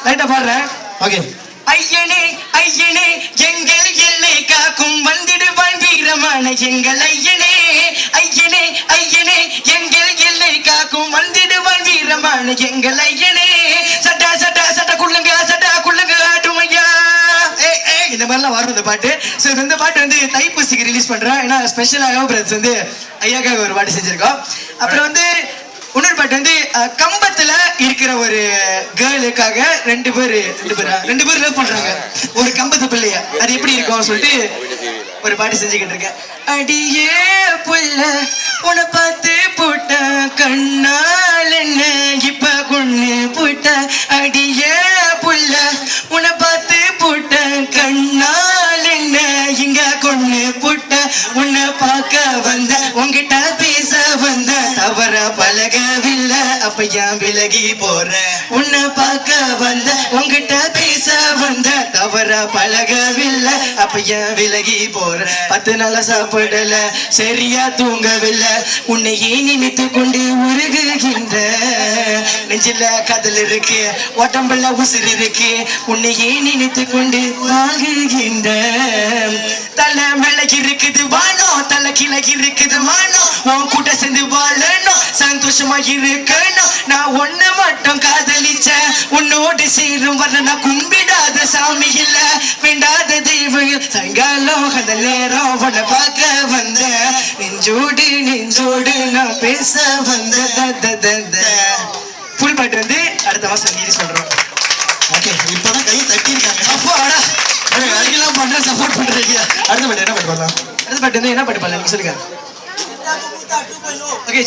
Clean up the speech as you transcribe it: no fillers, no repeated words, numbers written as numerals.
லைட்டா பாடுறேன். ஓகே. ஐயனே ஐயனே எங்கள் எல்லை காக்கும் வந்திடுவான் வீரமான எங்கள் ஐயனே ஐயனே ஐயனே எங்கள் எல்லை காக்கும் வந்திடுவான் வீரமான எங்கள் ஐயனே சட்டா சட்டா சட்டா குள்ளுங்க ஆட்டுமையா. இந்த மாதிரிலாம் வரும் இந்த பாட்டு. ஸோ இந்த பாட்டு வந்து தைப்பூசிக்கு ரிலீஸ் பண்றோம். ஏன்னா ஸ்பெஷலாக பிரதர்ஸ் வந்து ஐயாக்காக ஒரு பாட்டு செஞ்சிருக்கோம். அப்புறம் வந்து இன்னொரு பாட்டு வந்து கம்பத்துல இருக்கிற ஒரு கேர்ளுக்காக ரெண்டு பேர் லவ் பண்றாங்க ஒரு கம்பத்து பிள்ளைய. அது எப்படி இருக்கும் சொல்லிட்டு ஒரு பாட்டு செஞ்சுக்கிட்டு இருக்கேன். அடியே புள்ள உன்னை பார்த்து போட்ட கண்ணால் என்ன இப்ப கொண்டு போட்ட. அடியே புள்ள உன்னை பார்த்து போட்ட கண்ணால் என்ன இங்க கொண்டு போட்ட. உன்னை பார்க்க வந்த உன்கிட்ட பேச வந்த தவற பழகவில்லை அப்ப ஏன் விலகி போற. உன்னை பார்க்க வந்த உன்கிட்ட பேச வந்த தவற பழகவில்லை அப்ப ஏன் விலகி போற. 10 நாளா சாப்பிடல சரியா தூங்கவில்லை உன்னையே நினைத்து கொண்டு உருகுகின்ற. நெஞ்சில கதல் இருக்கு உடம்புல உசுறு இருக்கு உன்னையே நினைத்து கொண்டு வாங்குகின்ற. தலை மேல இருக்குது வானம் தலை கீழே இருக்குது மானம். உன் கூட சேர்ந்து வாழணும் சந்தோஷமா இருக்கணும். நான் ஒண்ணு மட்டும் காதலிச்ச உன்னோடு சேரும் வர நான் கும்பிடாத சாமி இல்ல வேண்டாத தெய்வம். சாயங்காலம் அந்த நேரம் உன்னை பார்க்க வந்த நெஞ்சோடு நான் பேச வந்த. ஃபுல் பாட்டு வந்து அடுத்த மாசம் ரிலீஸ் பண்றோம். ஓகே. இப்பதான் கை தட்டி இருக்காங்க. அப்பாடா அதுக்கெல்லாம் பண்ற சப்போர்ட் பண்றீங்க. அடுத்த பாட்டு என்ன பாட்டு பண்ணலாம்? அடுத்த பாட்டு வந்து என்ன பாட்டு பண்ணலாம் சொல்லுங்க. ஓகே.